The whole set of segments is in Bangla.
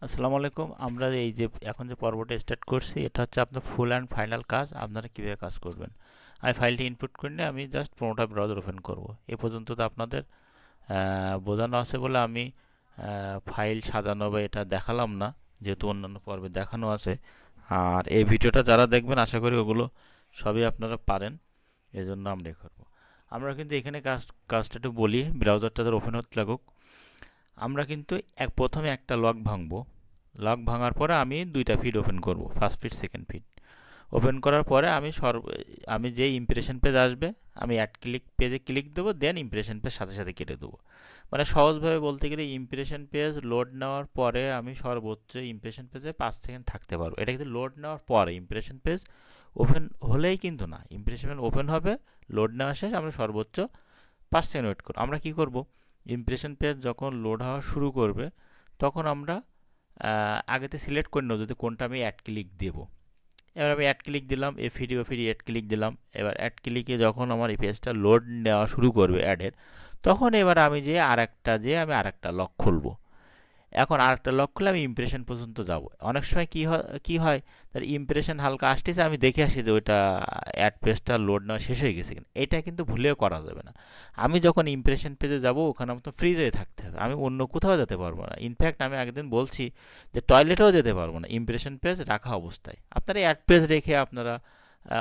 আসসালামু আলাইকুম। আমরা এই যে এখন যে পর্বটা স্টার্ট করছি, এটা হচ্ছে আপনার ফুল অ্যান্ড ফাইনাল কাজ। আপনারা কিভাবে কাজ করবেন, আমি ফাইলটি ইনপুট করে নিয়ে আমি জাস্ট 15টা ব্রাউজার ওপেন করব। এ পর্যন্ত তো আপনাদের বোঝানো আছে বলে আমি ফাইল সাজানো বা এটা দেখালাম না, যেহেতু অন্যান্য পর্বে দেখানো আছে। আর এই ভিডিওটা যারা দেখবেন আশা করি ওগুলো সবই আপনারা পারেন, এজন্য আমরা করব। আমরা কিন্তু এখানে কাজটা একটু বলি, ব্রাউজারটা যারা ওপেন হতে লাগুক। আমরা কিন্তু প্রথমে একটা লগ ভাঙবো। লগ ভাঙার পরে আমি দুইটা ফিড ওপেন করব, first feed second feed. Open করার পরে আমি যে ইমপ্রেশন পেজ আসবে, আমি অ্যাড ক্লিক পেজে ক্লিক দেবো, দেন ইমপ্রেশন পেজ সাথে সাথে কেটে দেবো। মানে সহজভাবে বলতে গেলে ইমপ্রেশন পেজ লোড নেওয়ার পরে আমি সর্বোচ্চ ইমপ্রেশন পেজে 5 সেকেন্ড থাকতে পারবো। এটা কিন্তু লোড নেওয়ার পরে, ইমপ্রেশন পেজ ওপেন হলেই কিন্তু না। ইমপ্রেশন ওপেন হবে, লোড নেওয়া শেষ, আমরা সর্বোচ্চ 5 সেকেন্ড ওয়েট করব। আমরা কি করব, ইমপ্রেশন পেজ যখন লোড হওয়া শুরু করবে তখন আমরা আগেতে সিলেক্ট করে নেব যদি কোনটা আমি অ্যাড ক্লিক দেব। এবার আমি অ্যাড ক্লিক দিলাম, এফিডি ওফিডি অ্যাড ক্লিক দিলাম। এবার অ্যাড ক্লিকে যখন আমার এই পেজটা লোড নেওয়া শুরু করবে অ্যাডের, তখন এবার আমি আরেকটা লক খুলবো। এখন আরেকটা লক খুলে আমি ইমপ্রেশন পর্যন্ত যাব। অনেক সময় কি হয়, তার ইমপ্রেশন হালকা আসতেছে, আমি দেখে আসি যে ওইটা অ্যাড পেজটা লোড নেওয়া শেষ হয়ে গেছে কিনা। এটা কিন্তু ভুলেও করা যাবে না। আমি যখন ইমপ্রেশন পেজে যাব ওখানে আমার তো ফ্রিজে থাকতে হবে, আমি অন্য কোথাও যেতে পারবো না। ইনফ্যাক্ট আমি একদিন বলছি যে টয়লেটেও যেতে পারবো না ইমপ্রেশন পেজ রাখা অবস্থায়। আপনারা অ্যাড পেজ রেখে আপনারা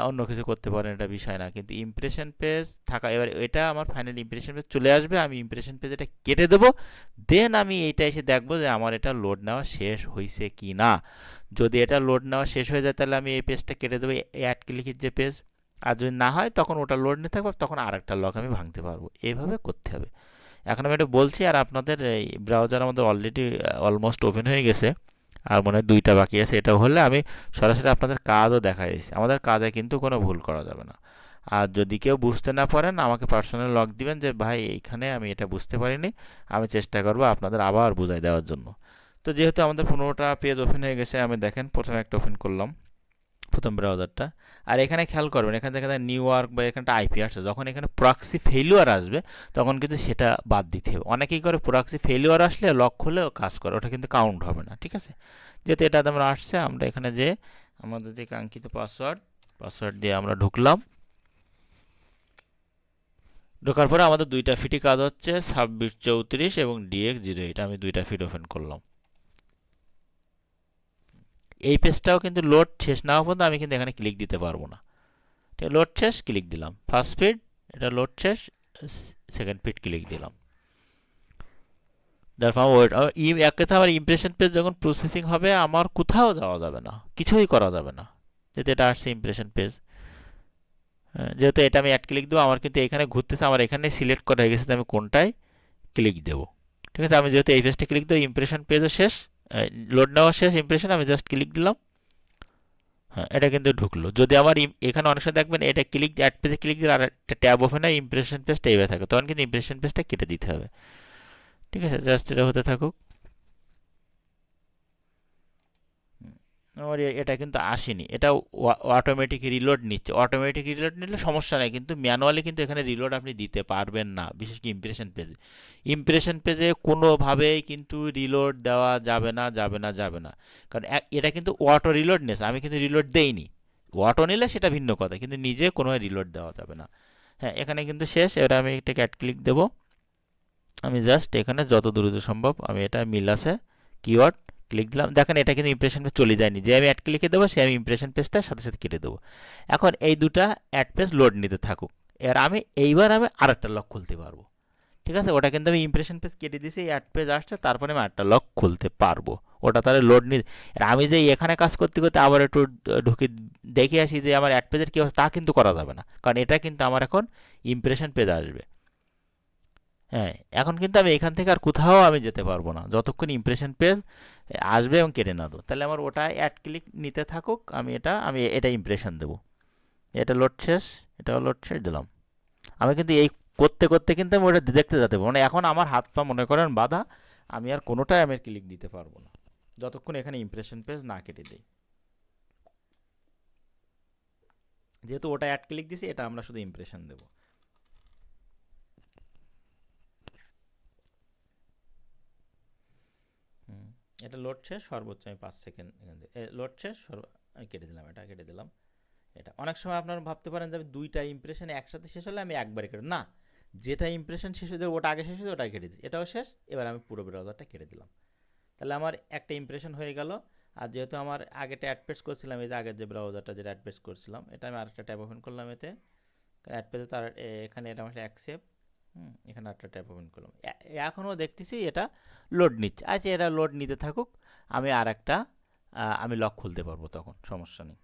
অন্য কিছু করতে পারেন, এটা বিষয় না, কিন্তু ইমপ্রেশন পেজ থাকা। এবার এটা আমার ফাইনাল ইমপ্রেশন পেজ চলে আসবে, আমি ইমপ্রেশন পেজ এটা কেটে দেবো। দেন আমি এইটা এসে দেখবো যে আমার এটা লোড নেওয়া শেষ হয়েছে কি না। যদি এটা লোড নেওয়া শেষ হয়ে যায় তাহলে আমি এই পেজটা কেটে দেবো, অ্যাড ক্লিকের যে পেজ। আর যদি না হয় তখন ওটা লোড নিতে থাকবে, তখন আরেকটা লক আমি ভাঙতে পারবো। এইভাবে করতে হবে। এখন আমি এটা বলছি, আর আপনাদের এই ব্রাউজার আমাদের অলরেডি অলমোস্ট ওপেন হয়ে গেছে। আর মনে হয় দুইটা বাকি আছে, এটা হলে আমি সরাসরি আপনাদের কাজও দেখাই দিচ্ছি। আমাদের কাজে কিন্তু কোনো ভুল করা যাবে না। আর যদি কেউ বুঝতে না পারেন আমাকে পার্সোনাল লগ দিবেন যে ভাই এইখানে আমি এটা বুঝতে পারিনি, আমি চেষ্টা করবো আপনাদের আবার বুঝাই দেওয়ার জন্য। তো যেহেতু আমাদের 15টা পেজ ওপেন হয়ে গেছে, আমি দেখেন প্রথমে একটা ওপেন করলাম, প্রথম ব্রাউজারটা। আর এখানে খেয়াল করবেন, এখানে দেখেন নিউ ইয়র্ক বা এখানটা আইপি আসছে, যখন এখানে প্রক্সি ফেলিওর আসবে তখন কিন্তু সেটা বাদ দিতে হবে। অনেকেই করে প্রক্সি ফেলিওর আসলে লক খুলেও কাজ করে, ওটা কিন্তু কাউন্ট হবে না, ঠিক আছে। যেহেতু এটা আমরা আসছে, আমরা এখানে যে আমাদের যে কাঙ্ক্ষিত পাসওয়ার্ড দিয়ে আমরা ঢুকলাম। ঢোকার পরে আমাদের দুইটা ফিটই কাজ হচ্ছে, 2634 এবং DX08। আমি দুইটা ফিট ওপেন করলাম। এই পেজটাও কিন্তু লোড শেষ না হওয়া পর্যন্ত আমি কিন্তু এখানে ক্লিক দিতে পারবো না। ঠিক, লোড শেষ, ক্লিক দিলাম। ফার্স্ট ফিড, এটা লোড শেষ, সেকেন্ড ফিড ক্লিক দিলাম। তারপর এক কথা, আমার ইমপ্রেশন পেজ যখন প্রসেসিং হবে আমার কোথাও যাওয়া যাবে না, কিছুই করা যাবে না। যেহেতু এটা আসছে ইমপ্রেশন পেজ, যেহেতু এটা আমি অ্যাড ক্লিক দেবো, আমার কিন্তু এখানে ঘুরতেছে, আমার এখানে সিলেক্ট করা হয়ে গেছে আমি কোনটায় ক্লিক দেবো। ঠিক আছে, আমি যেহেতু এই পেজটা ক্লিক দেবো, ইমপ্রেশন পেজও শেষ, লোড নেওয়া শেষ ইমপ্রেশন, আমি জাস্ট ক্লিক দিলাম। হ্যাঁ, এটা কিন্তু ঢুকলো। যদি আমার এখানে অনেক সময় দেখবেন এটা ক্লিক, অ্যাড পেজে ক্লিক দিলে আর একটা ট্যাব ওপেন হয়, ইমপ্রেশন পেজটা এইভাবে থাকে, তখন কিন্তু ইমপ্রেশন পেজটা কেটে দিতে হবে। ঠিক আছে, জাস্ট এটা হতে থাকুক। আমার এটা কিন্তু আসেনি, এটা অটোমেটিক রিলোড নিচ্ছে। অটোমেটিক রিলোড নিলে সমস্যা নেই, কিন্তু ম্যানুয়ালি কিন্তু এখানে রিলোড আপনি দিতে পারবেন না, বিশেষ করে ইমপ্রেশন পেজে। ইমপ্রেশন পেজে কোনোভাবেই কিন্তু রিলোড দেওয়া যাবে না, যাবে না, যাবে না। কারণ এটা কিন্তু অটো রিলোড নিয়েছে, আমি কিন্তু রিলোড দেইনি। অটো নিলে সেটা ভিন্ন কথা, কিন্তু নিজে কোনো রিলোড দেওয়া যাবে না। হ্যাঁ, এখানে কিন্তু শেষ। এবার আমি এটাকে অ্যাড ক্লিক দেবো। আমি জাস্ট এখানে যত দ্রুত সম্ভব আমি এটা মিল আছে কিওয়ার্ড ক্লিক দিলাম। দেখেন এটা কিন্তু ইমপ্রেশন পেজ চলে যায়নি, যে আমি অ্যাড ক্লিকে দেবো সে আমি ইমপ্রেশন পেজটার সাথে সাথে কেটে দেবো। এখন এই দুটা অ্যাড পেজ লোড নিতে থাকুক। এর এইবার আমি আরেকটা লক খুলতে পারবো। ঠিক আছে, ওটা কিন্তু আমি ইমপ্রেশন পেজ কেটে দিয়েছি, অ্যাড পেজ আসছে, তারপরে আমি আরেকটা লক খুলতে পারবো। ওটা তাহলে লোড নি। আর আমি যে এখানে কাজ করতে করতে আবার একটু ঢুকে দেখে আসি যে আমার অ্যাড পেজের কী অবস্থা, তা কিন্তু করা যাবে না, কারণ এটা কিন্তু আমার এখন ইমপ্রেশন পেজ আসবে। হ্যাঁ, এখন কিন্তু আমি এখান থেকে আর কোথাও আমি যেতে পারবো না যতক্ষণ ইমপ্রেশন পেজ আসবে এবং কেটে না দেবো। তাহলে আমার ওটা অ্যাড ক্লিক নিতে থাকুক, আমি এটা ইমপ্রেশন দেবো। এটা লোড শেষ, এটাও লোড শেষ দিলাম। আমি কিন্তু এই করতে করতে কিন্তু আমি ওটা দেখতে যেতে পারবো, মানে এখন আমার হাত পা মনে করেন বাধা, আমি আর কোনোটাই আমি ক্লিক দিতে পারবো না যতক্ষণ এখানে ইমপ্রেশন পেজ না কেটে দেই। যেহেতু ওটা অ্যাড ক্লিক দিছি, এটা আমরা শুধু ইমপ্রেশন দেবো। হুম। এটা লোড শেষ, সর্বোচ্চ আমি 5 সেকেন্ড এখান থেকে লোড শেষ, আমি কেটে দিলাম, এটা কেটে দিলাম। এটা অনেক সময় আপনারা ভাবতে পারেন যে আমি দুইটা ইমপ্রেশন একসাথে শেষ হলে আমি একবারে কেটে, না, যেটা ইমপ্রেশন শেষ হয়ে যাবে ওটা আগে শেষ হয়ে ওটাই কেটে দিচ্ছি, এটাও শেষ। এবার আমি পুরো ব্রাউজারটা কেটে দিলাম, তাহলে আমার একটা ইমপ্রেশন হয়ে গেল। আর যেহেতু আমার আগেটা অ্যাড পেজ করছিলাম, এই যে আগের যে ব্রাউজারটা যেটা অ্যাড পেজ করছিলাম, এটা আমি আরেকটা ট্যাব ওপেন করলাম এতে, অ্যাড পেজে তার এখানে এটা আসলে অ্যাকসেপ্ট, এখানে একটা ট্যাব ওপেন করলাম। এখনও দেখতেছি এটা লোড নিচ্ছে। আচ্ছা, এটা লোড নিতে থাকুক, আমি আর একটা আমি লক খুলতে পারবো, তখন সমস্যা নেই।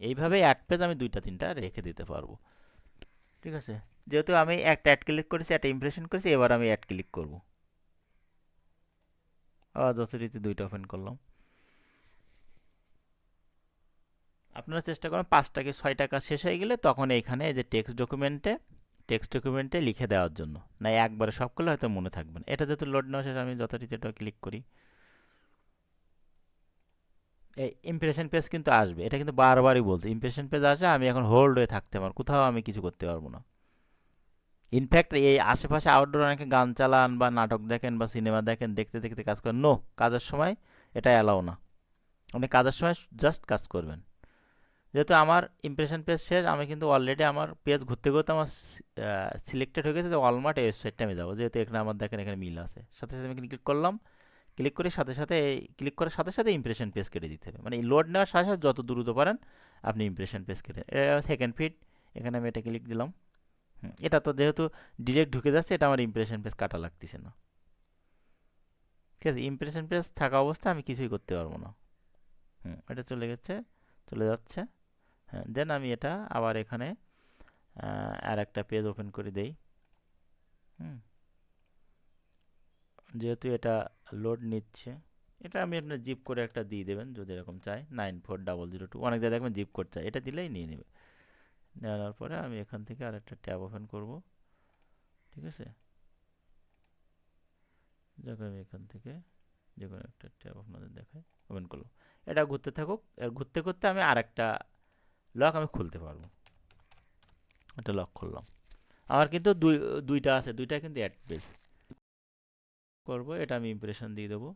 এইভাবে অ্যাড পেজ আমি দুইটা তিনটা রেখে দিতে পারবো, ঠিক আছে। যেহেতু আমি একটা অ্যাড ক্লিক করেছি, একটা ইমপ্রেশন করেছি, এবার আমি অ্যাড ক্লিক করবো, যথারীতি দুইটা ওপেন করলাম। আপনারা চেষ্টা করেন 5 টাকা 6 টাকা শেষ হয়ে গেলে তখন এইখানে এই যে টেক্সট ডকুমেন্টে লিখে দেওয়ার জন্য, না একবারে সব করলে হয়তো মনে থাকবে না। এটা যেহেতু লোড নেওয়া শেষ, আমি যথারীতি এটা ক্লিক করি, এই ইমপ্রেশন পেজ কিন্তু আসবে। এটা কিন্তু বারবারই বলছে ইমপ্রেশন পেজ আসে, আমি এখন হোল্ড হয়ে থাকতে পারবো, কোথাও আমি কিছু করতে পারবো না। ইনফ্যাক্ট এই আশেপাশে আউটডোর অনেকে গান চালান বা নাটক দেখেন বা সিনেমা দেখেন, দেখতে দেখতে কাজ করেন, নো, কাজের সময় এটা অ্যালাউ না। আপনি কাজের সময় জাস্ট কাজ করবেন। যেহেতু আমার ইমপ্রেশন পেজ শেষ, আমি কিন্তু অলরেডি আমার পেজ ঘুরতে ঘুরতে আমার সিলেক্টেড হয়ে গেছে যে ওয়ালমার্ট এই ওয়েবসাইটটা আমি যাবো, যেহেতু এখানে আমার দেখেন এখানে মিল আছে। সাথে সাথে আমি ক্লিক করলাম, ক্লিক করে সাথে সাথে ক্লিক করার সাথে সাথে ইমপ্রেশন পেজ কেটে দিতে হবে, মানে লোড নেওয়ার সাথে সাথে যত দ্রুত পারেন আপনি ইমপ্রেশন পেজ কেটে, সেকেন্ড ফিট, এখানে আমি এটা ক্লিক দিলাম। এটা তো যেহেতু ডিরেক্ট ঢুকে যাচ্ছে, এটা আমার ইমপ্রেশন পেজ কাটা লাগতেছে না, ঠিক আছে। ইমপ্রেশন পেজ থাকা অবস্থায় আমি কিছুই করতে পারবো না। এটা চলে গেছে, চলে যাচ্ছে। হ্যাঁ, দেন আমি এটা আবার এখানে আর একটা পেজ ওপেন করে দেই। যেহেতু এটা লোড নিচ্ছে, এটা আমি আপনার জিপ করে একটা দিয়ে দেবেন যদি এরকম চাই, 94002, অনেক জায়গায় দেখবেন জিপ কোড চাই, এটা দিলেই নিয়ে নেবে। নেওয়ার পরে আমি এখান থেকে আর একটা ট্যাব ওপেন করব, ঠিক আছে। যখন আমি এখান থেকে যে কোনো একটা ট্যাব আপনাদের দেখাই, ওপেন করলাম, এটা ঘুরতে থাকুক। আর ঘুরতে ঘুরতে আমি আর একটা লক আমি খুলতে পারবো, একটা লক খুললাম। আমার কিন্তু দুইটা আছে, দুইটা কিন্তু অ্যাড পেজ করবো, এটা আমি ইমপ্রেশন দিয়ে দেবো।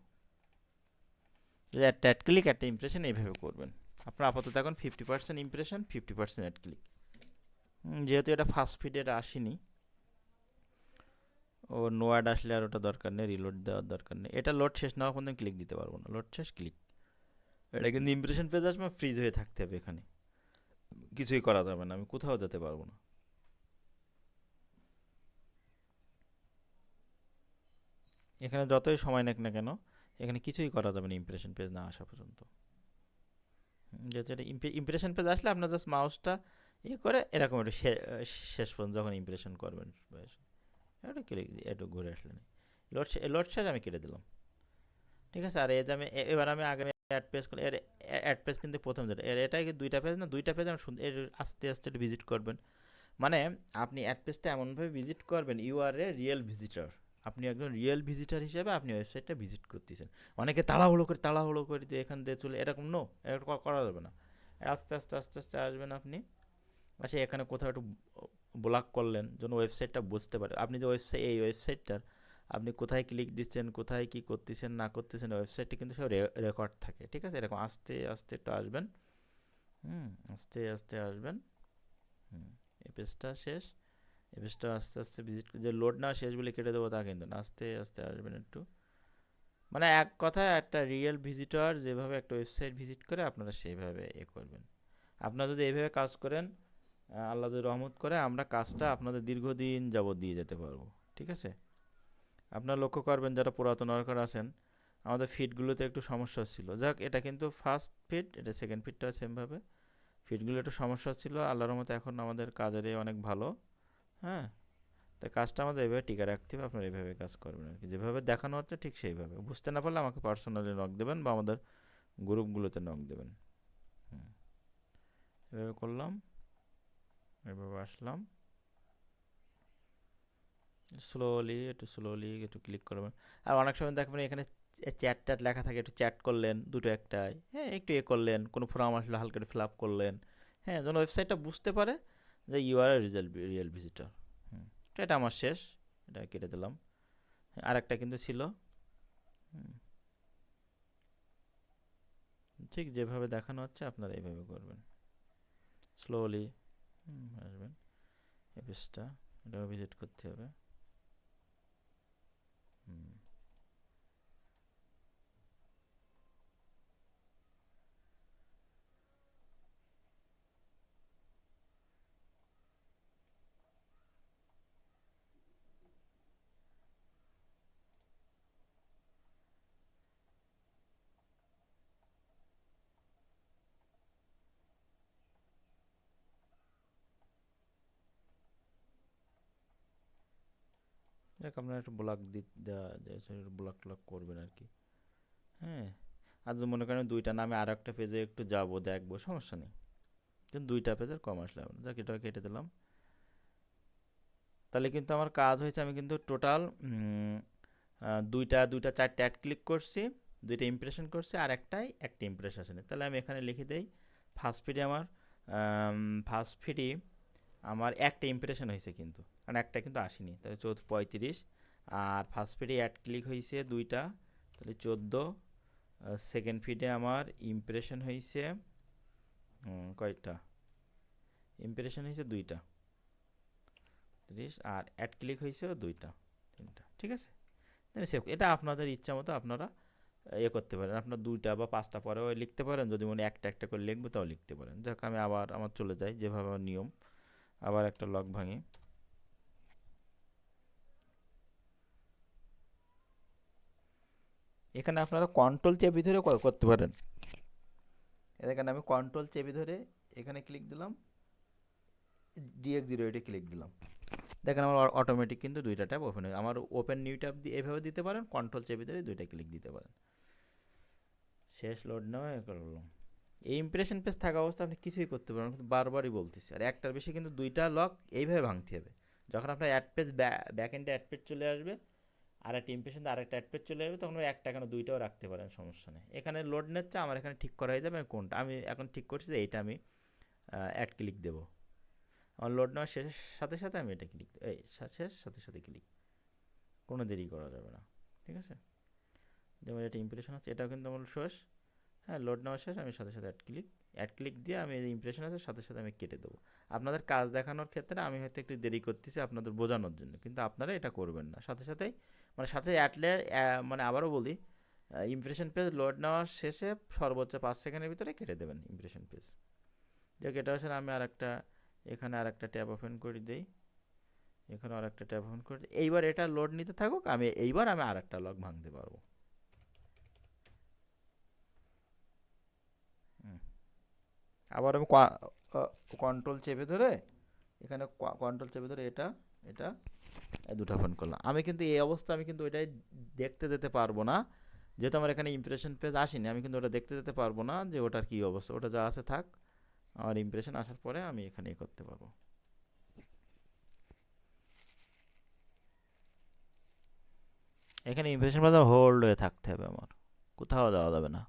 একটা অ্যাড ক্লিক, একটা ইমপ্রেশন, এইভাবে করবেন। আপনার আপাতত এখন 50% ইমপ্রেশন, 50% অ্যাড ক্লিক। যেহেতু এটা ফার্স্ট ফিডে এটা আসেনি, ও নো অ্যাড আসলে আর ওটা দরকার নেই, রিলোড দেওয়ার দরকার নেই। এটা লোড শেষ না হওয়া পর্যন্ত ক্লিক দিতে পারবো না, লোড শেষ ক্লিক। এটা কিন্তু ইমপ্রেশন পেজ আসবে, ফ্রিজ হয়ে থাকতে হবে এখানে, কিছুই করা যাবে না, আমি কোথাও যেতে পারবো না। এখানে যতই সময় নেক না কেন, এখানে কিছুই করা যাবে না ইমপ্রেশন পেজ না আসা পর্যন্ত। যেহেতু এটা ইমপ্রেশন পেজ আসলে আপনার জাস্ট মাউসটা করে এরকম একটু শেষ পর্যন্ত যখন ইমপ্রেশন করবেন, এটা ক্লিক দিয়ে একটু ঘুরে আসলেন, লোড শেষ আমি কেটে দিলাম, ঠিক আছে। আর এই যে আমি এবার আমি আগে অ্যাড পেজ করলে, এর অ্যাড পেজ কিন্তু প্রথম যেটা এটাই দুইটা পেজ না, দুইটা পেজ আমি এর আস্তে আস্তে একটু ভিজিট করবেন। মানে আপনি অ্যাড পেজটা এমনভাবে ভিজিট করবেন, you are a real visitor, আপনি একজন রিয়েল ভিজিটর হিসেবে আপনি ওয়েবসাইটটা ভিজিট করতেছেন। অনেকে তাড়াহুড়ো করে দিয়ে এখান দিয়ে চলে, এরকম নো, এরকম করা যাবে না। আস্তে আস্তে আস্তে আস্তে আসবেন আপনি, আসে এখানে কোথাও একটু ব্লক করলেন যেন ওয়েবসাইটটা বুঝতে পারে আপনি যে এই ওয়েবসাইটটার আপনি কোথায় ক্লিক দিচ্ছেন, কোথায় কি করতেছেন না করতেছেন, ওয়েবসাইটে কিন্তু সব রেকর্ড থাকে, ঠিক আছে। এরকম আস্তে আস্তে একটু আসবেন, আস্তে আস্তে আসবেন। এই পেজটা শেষ, এই পেজটা আস্তে আস্তে ভিজিট, যে লোড না শেষ বলে কেটে দেবো তা কিন্তু না, আস্তে আস্তে আসবেন একটু। মানে এক কথায় একটা রিয়েল ভিজিটর যেভাবে একটা ওয়েবসাইট ভিজিট করে আপনারা সেইভাবে করবেন। আপনারা যদি এইভাবে কাজ করেন, আল্লাহ যদি রহমত করে, আমরা কাজটা আপনাদের দীর্ঘদিন যাবৎ দিয়ে যেতে পারবো, ঠিক আছে। আপনারা লক্ষ্য করবেন যারা পুরাতন ওয়ার্কার আছেন, আমাদের ফিডগুলোতে একটু সমস্যা ছিল, যাক এটা কিন্তু ফার্স্ট ফিড, এটা সেকেন্ড ফিডটা সেমভাবে, ফিডগুলো একটু সমস্যা ছিল, আল্লাহর মতো এখন আমাদের কাজের অনেক ভালো। হ্যাঁ, তাই কাজটা আমাদের এভাবে টিকে রাখতে হবে, আপনারা এভাবে কাজ করবেন আর কি, যেভাবে দেখানো হচ্ছে ঠিক সেইভাবে। বুঝতে না পারলে আমাকে পার্সোনালি নক দেবেন বা আমাদের গ্রুপগুলোতে নক দেবেন। এভাবে করলাম, এভাবে আসলাম, একটু ক্লিক করবেন। আর অনেক সময় দেখবেন এখানে চ্যাট ট্যাট লেখা থাকে, একটু চ্যাট করলেন দুটো একটাই, হ্যাঁ একটু করলেন, কোনো ফর্ম আসলে হালকা একটু ফিল আপ করলেন, হ্যাঁ যেন ওয়েবসাইটটা বুঝতে পারে যে ইউ আর রিয়েল ভিজিটর। তো এটা আমার শেষ, এটা কেটে দিলাম। আর একটা কিন্তু ছিল, ঠিক যেভাবে দেখানো হচ্ছে আপনারা এইভাবে করবেন, স্লোলি আসবেন। এই পেজটা এটাও ভিজিট করতে হবে। দেখ আপনারা একটু ব্লক দেওয়া ব্লক ট্লক করবেন আর কি। হ্যাঁ, আর যদি মনে করেন দুইটা নামে আর একটা পেজে একটু যাবো দেখবো, সমস্যা নেই, কিন্তু দুইটা পেজের কম আসলে হবে না। যাক, এটা কেটে দিলাম। তাহলে কিন্তু আমার কাজ হয়েছে, আমি কিন্তু টোটাল দুইটা দুইটা চারটে অ্যাড ক্লিক করছি, দুইটা ইমপ্রেশন করছি, আর একটা ইমপ্রেশন আসেনি। তাহলে আমি এখানে লিখে দেই ফার্স্ট ফিডে আমার একটা ইমপ্রেশন হয়েছে কিন্তু, কারণ একটা কিন্তু আসেনি, তাহলে 35। আর ফার্স্ট ফিডে অ্যাড ক্লিক হয়েছে দুইটা, তাহলে 14। সেকেন্ড ফিডে আমার ইমপ্রেশন হয়েছে কয়টা, ইমপ্রেশন হয়েছে দুইটা 30, আর অ্যাড ক্লিক হয়েছে দুইটা, তিনটা। ঠিক আছে, এটা আপনাদের ইচ্ছা মতো আপনারা করতে পারেন। আপনার দুইটা বা পাঁচটা পরেও লিখতে পারেন, যদি মনে একটা একটা করে লিখবো তাও লিখতে পারেন। যাক, আমি আবার আমার চলে যাই যেভাবে আমার নিয়ম, আবার একটা লগ ভাঙি। এখানে আপনারা কন্ট্রোল চেপে ধরে করতে পারেন। এখানে আমি কন্ট্রোল চেপে ধরে এখানে ক্লিক দিলাম, DX08 ক্লিক দিলাম, দেখেন আমার অটোমেটিক কিন্তু দুইটা ট্যাব ওপেন হয়ে, আমার ওপেন নিউ ট্যাব দিয়ে এভাবে দিতে পারেন, কন্ট্রোল চেপে ধরে দুইটা ক্লিক দিতে পারেন। শেষ লোড নেওয়া করলাম। এই ইমপ্রেশন পেজ থাকা অবস্থা আপনি কিছুই করতে পারেন, কিন্তু বারবারই বলতেছি। আর একটার বেশি কিন্তু দুইটা লক এইভাবে ভাঙতে হবে। যখন আপনার অ্যাড পেজ ব্যাক এন্ডে অ্যাড পেজ চলে আসবে, আর একটা ইমপ্রেশন আর একটা অ্যাড পেজ চলে আসবে, তখন একটা কেন দুইটাও রাখতে পারেন, সমস্যা নেই। এখানে লোড নিচ্ছে, আমার এখানে ঠিক করা হয়ে যাবে আমি কোনটা, আমি এখন ঠিক করছি যে এইটা আমি অ্যাড ক্লিক দেবো। আমার লোড নেওয়ার শেষের সাথে সাথে আমি এটা ক্লিক, এই শেষ সাথে সাথে ক্লিক, কোনো দেরি করা যাবে না। ঠিক আছে, যেমন এটা ইমপ্রেশন আছে, এটাও কিন্তু আমার শেষ। হ্যাঁ, লোড নেওয়া শেষ, আমি সাথে সাথে অ্যাড ক্লিক দিয়ে আমি ইমপ্রেশন আছে সাথে সাথে আমি কেটে দেবো। আপনাদের কাজ দেখানোর ক্ষেত্রে আমি হয়তো একটু দেরি করতেছি আপনাদের বোঝানোর জন্য, কিন্তু আপনারা এটা করবেন না, সাথে সাথেই মানে সাথে অ্যাডলে, মানে আবারও বলি, ইমপ্রেশন পেজ লোড নেওয়ার শেষে সর্বোচ্চ 5 সেকেন্ডের ভিতরে কেটে দেবেন ইমপ্রেশন পেজ। যে কেটে আসলে আমি এখানে আর একটা ট্যাব ওপেন করে দিই, এখানে আর একটা ট্যাব ওপেন করে দিই। এইবার এটা লোড নিতে থাকুক, এইবার আমি আর একটা লক ভাঙতে পারবো। আবার আমি কন্ট্রোল চেপে ধরে এখানে কন্ট্রোল চেপে ধরে এটা এটা দুটো ফোন করলাম। আমি কিন্তু এই অবস্থা, আমি কিন্তু ওইটাই দেখতে যেতে পারবো না, যেহেতু আমার এখানে ইমপ্রেশন পেজ আসেনি। আমি কিন্তু ওটা দেখতে যেতে পারবো না যে ওটার কী অবস্থা, ওটা যা আছে থাক, আমার ইমপ্রেশন আসার পরে আমি এখানে করতে পারবো। এখানে ইমপ্রেশন পেজ হোল্ড হয়ে থাকতে হবে, আমার কোথাও যাওয়া যাবে না।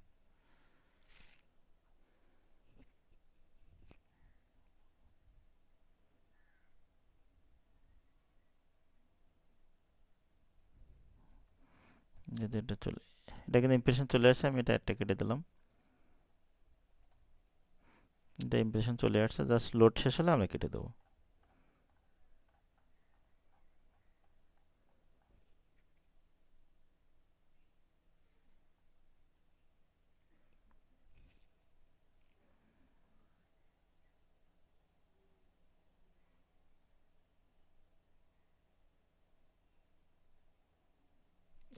যদি এটা কিন্তু ইমপ্রেশন চলে আসে, আমি এটা একটা কেটে দিলাম। এটা ইমপ্রেশন চলে আসছে, জাস্ট লোড শেষ হলে আমি কেটে দেবো।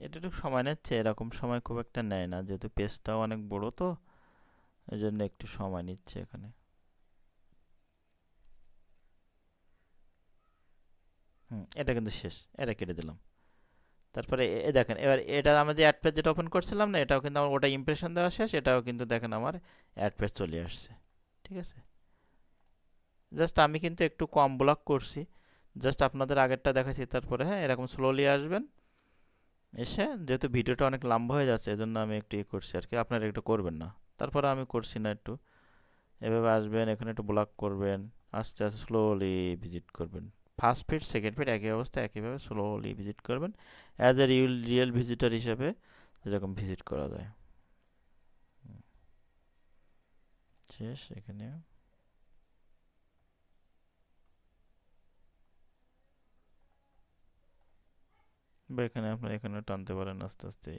এটা একটু সময় নিচ্ছে, এরকম সময় খুব একটা নেয় না, যেহেতু পেজটাও অনেক বড়, তো এই জন্য একটু সময় নিচ্ছে এখানে। এটা কিন্তু শেষ, এটা কেটে দিলাম। তারপরে দেখেন, এবার এটা আমরা যে অ্যাড পেজ যেটা ওপেন করছিলাম না, এটাও কিন্তু আমার ওটা ইমপ্রেশন দেওয়া শেষ, এটাও কিন্তু দেখেন আমার অ্যাড পেজ চলে আসছে। ঠিক আছে, জাস্ট আমি কিন্তু একটু কম ব্লক করছি, জাস্ট আপনাদের আগেরটা দেখাচ্ছি। তারপরে হ্যাঁ, এরকম স্লোলি আসবেন, এসে যেহেতু ভিডিওটা অনেক লম্বা হয়ে যাচ্ছে, এজন্য আমি একটু করছি আর কি, আপনারা একটু করবেন না। তারপরে আমি করছি না, একটু এভাবে আসবেন, এখানে একটু ব্লক করবেন, আস্তে আস্তে স্লোলি ভিজিট করবেন। ফার্স্ট ফিট সেকেন্ড ফিট একই অবস্থা, একইভাবে স্লোলি ভিজিট করবেন, অ্যাজ এ রিয়েল ভিজিটর হিসেবে যেরকম ভিজিট করা যায়। শেষ এখানে। বা এখানে আপনার এখানে টানতে পারেন আস্তে আস্তে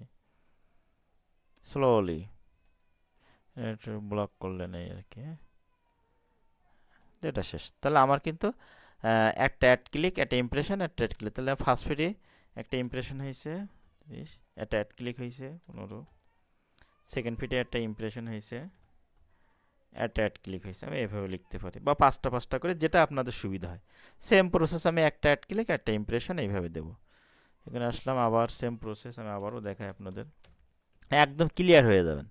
স্লোলি, এটা ব্লক করলেন এই আর কি। এটা শেষ। তাহলে আমার কিন্তু একটা অ্যাড ক্লিক, একটা ইমপ্রেশন, একটা অ্যাড ক্লিক, তাহলে ফার্স্ট ফিডে একটা ইমপ্রেশন হয়েছে 30, একটা অ্যাড ক্লিক হয়েছে 15, সেকেন্ড ফিডে একটা ইমপ্রেশন হয়েছে, একটা অ্যাড ক্লিক হয়েছে। আমি এভাবে লিখতে পারি, বা পাঁচটা পাঁচটা করে, যেটা আপনাদের সুবিধা হয়। সেম প্রসেস আমি একটা অ্যাড ক্লিক, একটা ইমপ্রেশন এইভাবে দেবো। এখানে আসলাম, আবার সেম প্রসেস আমি আবারও দেখাই আপনাদের, একদম ক্লিয়ার হয়ে যাবেন।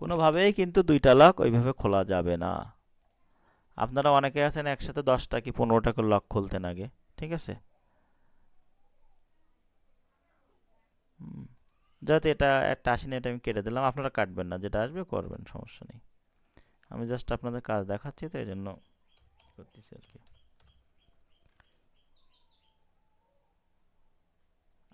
কোনোভাবেই কিন্তু দুইটা লক ওইভাবে খোলা যাবে না। আপনারা অনেকে আছেন একসাথে 10টা কি 15টা করে লক খুলতেন আগে, ঠিক আছে? যাতে এটা একটা আসেনি, এটা আমি কেটে দিলাম, আপনারা কাটবেন না, যেটা আসবে করবেন, সমস্যা নেই। আমি জাস্ট আপনাদের কাজ দেখাচ্ছি, তো এই জন্য করতেছি আর কি।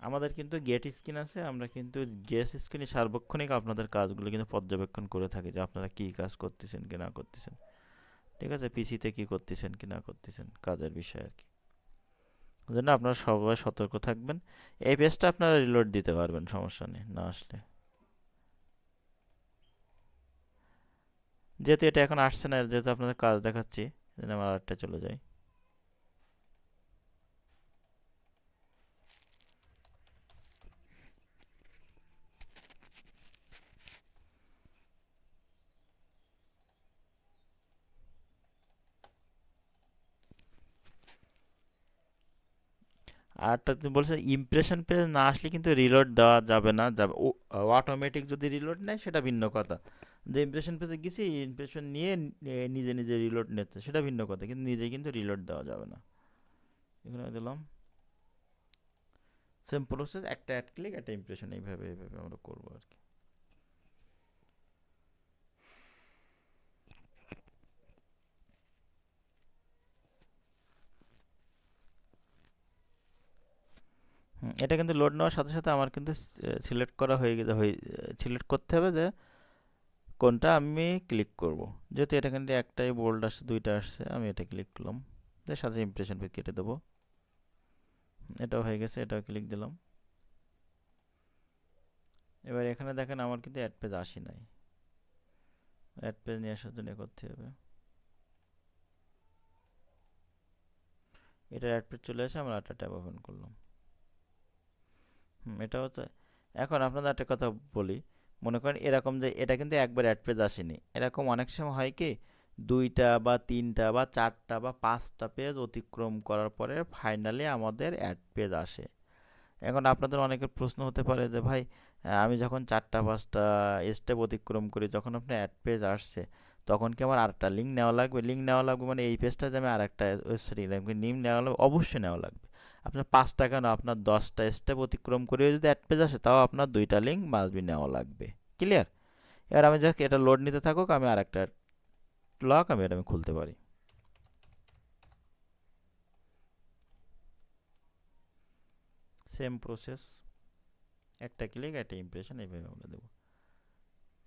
আমাদের কিন্তু গেট স্ক্রিন আছে, আমরা কিন্তু গেস স্ক্রিনে সার্বক্ষণিক আপনাদের কাজগুলো কিন্তু পর্যবেক্ষণ করে থাকি, যে আপনারা কি কাজ করতেছেন কি না করতেছেন, ঠিক আছে? পিসিতে কি করতেছেন কি না করতেছেন, কাজের বিষয় আর কি। ওই জন্য আপনারা সবাই সতর্ক থাকবেন। এই পেজটা আপনারা রিলোড দিতে পারবেন, সমস্যা নেই না আসলে। যেহেতু এটা এখন আসছে না, যেহেতু আপনাদের কাজ দেখাচ্ছি, আমার আরেকটা চলে যায়। আরটা বলছে ইমপ্রেশন পেজ না আসলে কিন্তু রিলোড দেওয়া যাবে না, যাবে অটোমেটিক যদি রিলোড নেয় সেটা ভিন্ন কথা। যে ইমপ্রেশন পেজে গেছি, ইমপ্রেশন নিয়ে নিজে নিজে রিলোড নিচ্ছে, সেটা ভিন্ন কথা, কিন্তু নিজে কিন্তু রিলোড দেওয়া যাবে না। এখানে দিলাম সেম প্রসেস, একটা অ্যাড ক্লিক, একটা ইমপ্রেশন, এইভাবে এইভাবে আমরা করবো আর কি। এটা কিন্তু লোড নেওয়ার সাথে সাথে আমার কিন্তু সিলেক্ট করা হয়ে গেছে, সিলেক্ট করতে হবে যে কোনটা আমি ক্লিক করব। যেহেতু এটা কিন্তু একটাই বোল্ড আসছে, দুইটা আসছে, আমি এটা ক্লিক করলাম, এর সাথে ইমপ্রেশন পেজ কেটে দেবো। এটাও হয়ে গেছে, এটাও ক্লিক দিলাম। এবার এখানে দেখেন আমার কিন্তু অ্যাড পেজ আসি নাই, অ্যাড পেজ নিয়ে আসার জন্য করতে হবে। এটা অ্যাড পেজ চলে আসে, আমরা একটা ট্যাব ওপেন করলাম। এটা হচ্ছে, এখন আপনাদের একটা কথা বলি, মনে করেন এরকম যে এটা কিন্তু একবার অ্যাড পেজ আসেনি, এরকম অনেক সময় হয় কি, দুইটা বা তিনটা বা চারটা বা পাঁচটা পেজ অতিক্রম করার পরে ফাইনালি আমাদের অ্যাড পেজ আসে। এখন আপনাদের অনেকের প্রশ্ন হতে পারে যে ভাই, আমি যখন চারটা পাঁচটা স্টেপ অতিক্রম করি, যখন আপনার অ্যাড পেজ আসছে, তখন কি আমার আরেকটা লিঙ্ক নেওয়া লাগবে? লিঙ্ক নেওয়া লাগবে মানে এই পেজটা যে আমি আরেকটা সরি লিঙ্ক নেওয়া লাগবে, অবশ্যই নেওয়া লাগবে। আপনার 5টা কেন, আপনার 10টা স্টেপ অতিক্রম করে যদি অ্যাড পেজ আসে, তাও আপনার 2টা লিঙ্ক মাস্ট বি নেওয়া লাগবে। ক্লিয়ার? এবার আমি যাক এটা লোড নিতে থাকুক, আমি আরেকটা লক আমি এটা আমি খুলতে পারি। সেম প্রসেস, একটা ক্লিক, একটা ইমপ্রেশন, এইভাবে আমরা দেবো।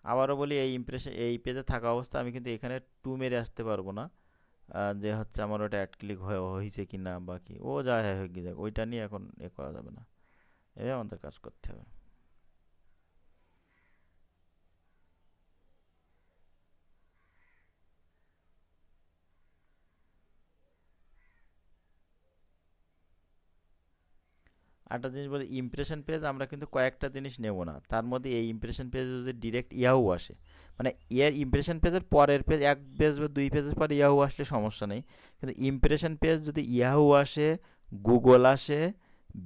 আবারও বলি, এই ইমপ্রেশন এই পেজে থাকা অবস্থা আমি কিন্তু এখানে টু মেরে আসতে পারবো না, যে হচ্ছে আমার ওটা অ্যাড ক্লিক হয়েছে কি না বা কি, ও যা হয়ে গিয়ে যাক, ওইটা নিয়ে এখন করা যাবে না, এভাবে আমাদের কাজ করতে হবে। আরেকটা জিনিস বলি, ইমপ্রেশন পেজ আমরা কিন্তু কয়েকটা জিনিস নেব না, তার মধ্যে এই ইমপ্রেশন পেজে যদি ডিরেক্ট ইয়াহু আসে, মানে এর ইমপ্রেশন পেজের পরের পেজ, এক পেজ বা দুই পেজের পরে ইয়াহু আসলে সমস্যা নেই, কিন্তু ইমপ্রেশন পেজ যদি ইয়াহু আসে, গুগল আসে,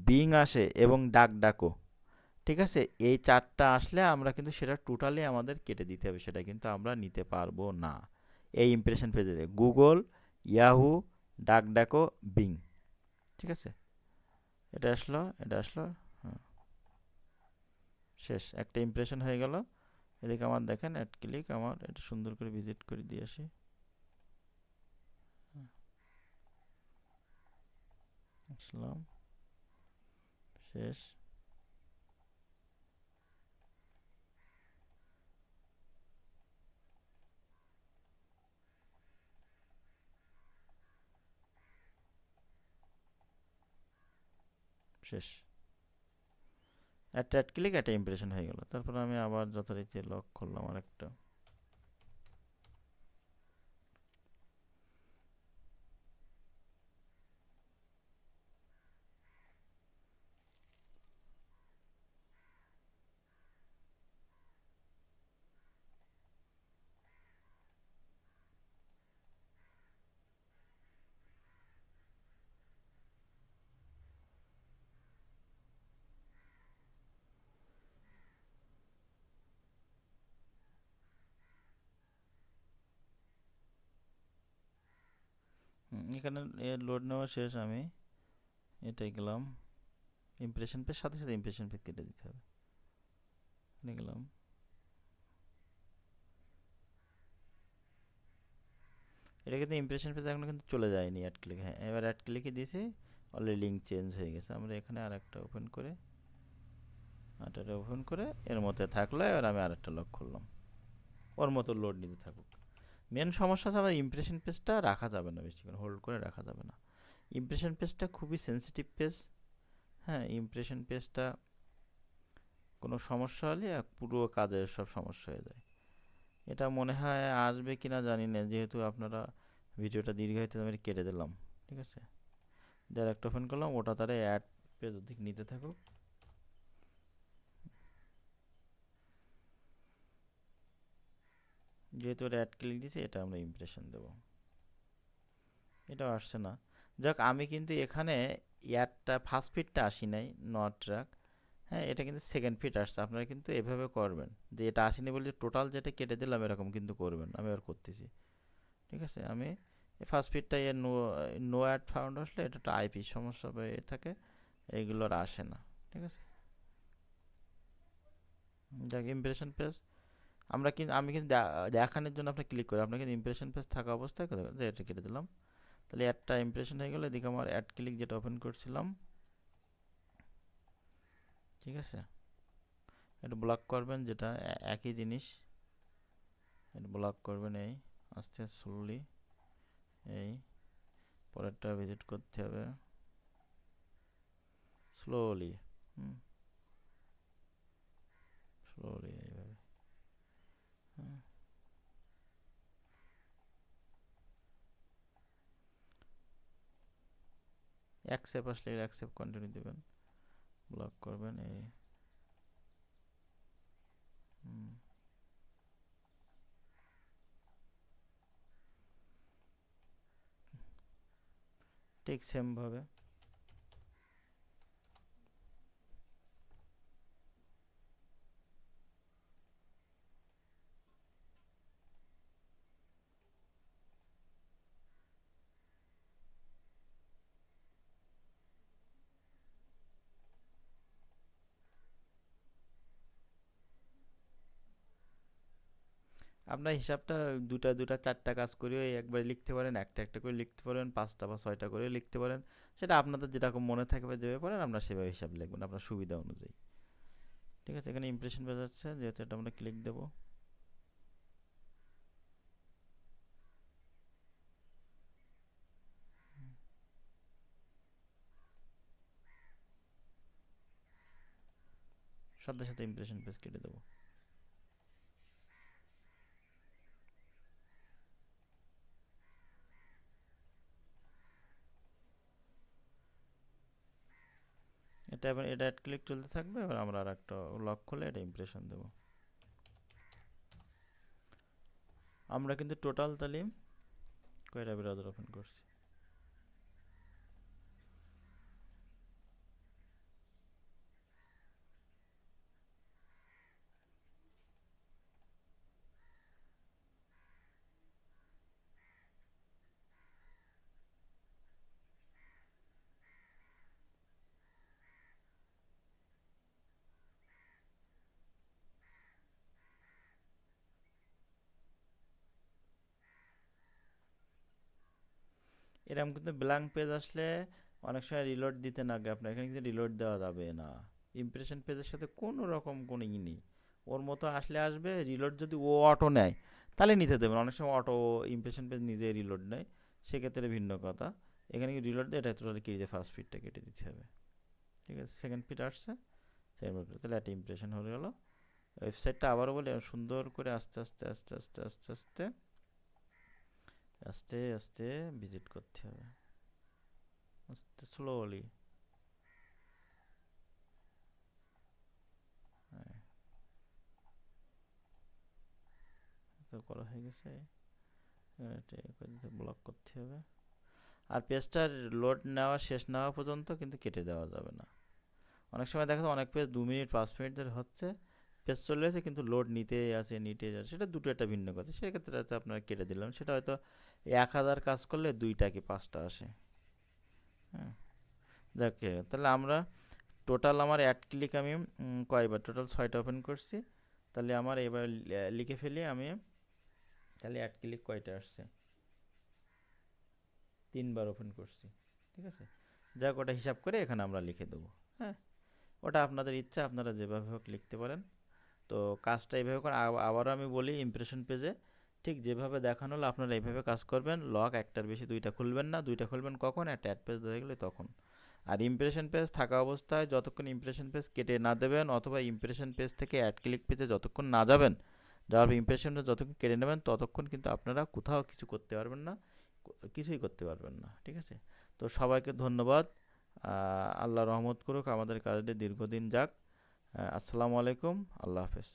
বিং আসে এবং ডাক ডাকো, ঠিক আছে, এই চারটা আসলে আমরা কিন্তু সেটা টোটালি আমাদের কেটে দিতে হবে, সেটা কিন্তু আমরা নিতে পারবো না। এই ইমপ্রেশন পেজে গুগল, ইয়াহু, ডাক ডাকো, বিং, ঠিক আছে, এটা আসলো, এটা আসলো, হ্যাঁ, শেষ, একটা ইমপ্রেশন হয়ে গেল। এদিকে আমার দেখেন অ্যাড ক্লিক, আমার এটা সুন্দর করে ভিজিট করে দিয়ে আসি। আসলাম, শেষ। শেষ। একটা অ্যাড ক্লিক, একটা ইমপ্রেশন হয়ে গেল। তারপর আমি আবার যথারীতি লক করলাম আরেকটা। এখানে লোড নেওয়া শেষ। আমি এটাই গেলাম ইমপ্রেশন পেজ, সাথে সাথে ইমপ্রেশন পেজ কেটে দিতে হবে। গেলাম, এটা কিন্তু ইমপ্রেশন পেজ এখনো কিন্তু চলে যায়নি অ্যাড ক্লিক। হ্যাঁ, এবার অ্যাড ক্লিকে দিয়েছি, অলরেডি লিঙ্ক চেঞ্জ হয়ে গেছে। আমরা এখানে আরেকটা ওপেন করে, আরেকটা ওপেন করে এর মধ্যে থাকলো। এবার আমি আরেকটা লক করলাম, ওর মতো লোড নিতে থাকুক। মেন সমস্যা হচ্ছে আমার ইমপ্রেশন পেজটা রাখা যাবে না, বেশিক্ষণ হোল্ড করে রাখা যাবে না। ইমপ্রেশন পেজটা খুবই সেন্সিটিভ পেজ। হ্যাঁ, ইমপ্রেশন পেজটা কোনো সমস্যা হলে পুরো কাজের সব সমস্যা হয়ে যায়। এটা মনে হয় আসবে কিনা জানি না, যেহেতু আপনারা ভিডিওটা দীর্ঘায়িত, আমি কেটে দিলাম। ঠিক আছে, ডাইরেক্ট ওপেন করলাম, ওটা তারা অ্যাড পেজ অধিক নিতে থাকুক। যেহেতু এটা অ্যাড ক্লিক দিয়েছি, এটা আমরা ইমপ্রেশন দেব। এটাও আসছে না। যাক, আমি কিন্তু এখানে অ্যাডটা ফার্স্ট ফিটটা আসি নাই, নট ট্র্যাক। হ্যাঁ, এটা কিন্তু সেকেন্ড ফিট আসছে। আপনারা কিন্তু এভাবে করবেন, যে এটা আসেনি বলে টোটাল যেটা কেটে দিলাম এরকম কিন্তু করবেন। আমি আর করতেছি। ঠিক আছে, আমি ফার্স্ট ফিটটা নো নো অ্যাড ফাউন্ড আসলে এটা একটা আইপি সমস্যা হয়ে থাকে, এইগুলোর আসে না। ঠিক আছে, যাক ইমপ্রেশন পেজ আমি কিন্তু দেখানোর জন্য আপনি ক্লিক করে আপনার কিন্তু ইমপ্রেশন পেজ থাকা অবস্থায় যে এটা কেটে দিলাম। তাহলে একটা ইমপ্রেশন হয়ে গেলে এদিকে আমার অ্যাড ক্লিক যেটা ওপেন করছিলাম। ঠিক আছে, এটা ব্লক করবেন, যেটা একই জিনিস। এটা ব্লক করবেন, এই আস্তে স্লোলি, এই পরেরটা ভিজিট করতে হবে স্লোলি। হুম, স্লোলি এইভাবে। হুম, অ্যাকসেপ্ট আসলে অ্যাকসেপ্ট কন্টিনিউ দেবেন, ব্লক করবেন এই। হুম, ঠিক সেমভাবে। আপনার হিসাবটা দুটা দুটা চারটা কাজ করেও একবারে লিখতে পারেন, একটা একটা করে লিখতে পারেন, পাঁচটা বা ছয়টা করে লিখতে পারেন। সেটা আপনাদের যেরকম মনে থাকবে, যেভাবে পারেন আপনার সেভাবে হিসাব লিখবেন আপনার সুবিধা অনুযায়ী। ঠিক আছে, এখানে ইমপ্রেশন পেজ যাচ্ছে, যেহেতু এটা আমরা ক্লিক দেবো। সাথে সাথে ইমপ্রেশন পেজ কেটে দেবো। এটা এবার এটা অ্যাড ক্লিক চলতে থাকবে। এবার আমরা আর একটা লক খুলে এটা ইমপ্রেশন দেবো। আমরা কিন্তু টোটাল তালিম কয়টা ব্রাউজার ওপেন করছি। এরকম কিন্তু ব্ল্যাঙ্ক পেজ আসলে অনেক সময় রিলোড দিতে না গে আপনার, এখানে কিন্তু রিলোড দেওয়া যাবে না। ইমপ্রেশন পেজের সাথে কোনো রকম কোনো নেই। ওর মতো আসলে আসবে, রিলোড যদি ও অটো নেয় তাহলে নিতে দেবেন। অনেক সময় অটো ইমপ্রেশন পেজ নিজে রিলোড নেয়, সেক্ষেত্রে ভিন্ন কথা। এখানে কি রিলোড দেয়, এটা টোটালি কেটে দিয়ে ফার্স্ট ফিটটা কেটে দিতে হবে। ঠিক আছে, সেকেন্ড পেজ আসছে, সেকেন্ড পেজ, তাহলে একটা ইমপ্রেশন হয়ে গেল। ওয়েবসাইটটা আবারও বলে সুন্দর করে আস্তে আস্তে আস্তে আস্তে আস্তে আস্তে আস্তে আস্তে ভিজিট করতে হবে, আস্তে স্লোলি। তো করা হয়ে গেছে, ব্লক করতে হবে। আর পেজটার লোড নেওয়া শেষ না হওয়া পর্যন্ত কিন্তু কেটে দেওয়া যাবে না। অনেক সময় দেখা যায় অনেক পেজ 2 মিনিট 5 মিনিট ধরে হচ্ছে, পেজ চলে এসে কিন্তু লোড নিতেই আছে নিতেই আছে, সেটা দুটো একটা ভিন্ন কথা। সেক্ষেত্রে হয়তো আপনার কেটে দিলাম, সেটা হয়তো 1000 কাজ করলে 2টা কি 5টা আসে। হ্যাঁ, যাক, তাহলে আমরা টোটাল আমার অ্যাড ক্লিক আমি কয়বার, টোটাল 6টা ওপেন করছি। তাহলে আমার এবার লিখে ফেলি আমি, তাহলে অ্যাড ক্লিক কয়টা আসছে, 3বার ওপেন করছি। ঠিক আছে, যাক ওটা হিসাব করে এখানে আমরা লিখে দেবো। হ্যাঁ, ওটা আপনাদের ইচ্ছা, আপনারা যেভাবে হোক লিখতে পারেন। তো কাজটা এইভাবে করে আবারও আমি বলি, ইমপ্রেশন পেজে ঠিক যেভাবে দেখানো হলো আপনারা এইভাবে কাজ করবেন। লক একটার বেশি 2টা খুলবেন না, 2টা খুলবেন কখন, একটা অ্যাড পেজ হয়ে গেলে তখন। আর ইমপ্রেশন পেজ থাকা অবস্থায় যতক্ষণ ইমপ্রেশন পেজ কেটে না দেবেন, অথবা ইমপ্রেশন পেজ থেকে অ্যাড ক্লিক পেজে যতক্ষণ না যাবেন, যাওয়ার পর ইমপ্রেশন পেজ যতক্ষণ কেটে নেবেন, ততক্ষণ কিন্তু আপনারা কোথাও কিছু করতে পারবেন না, কিছুই করতে পারবেন না। ঠিক আছে, তো সবাইকে ধন্যবাদ। আল্লাহ রহমত করুক, আমাদের কাজটি দীর্ঘদিন যাক। আসসালামু আলাইকুম, আল্লাহ হাফেজ।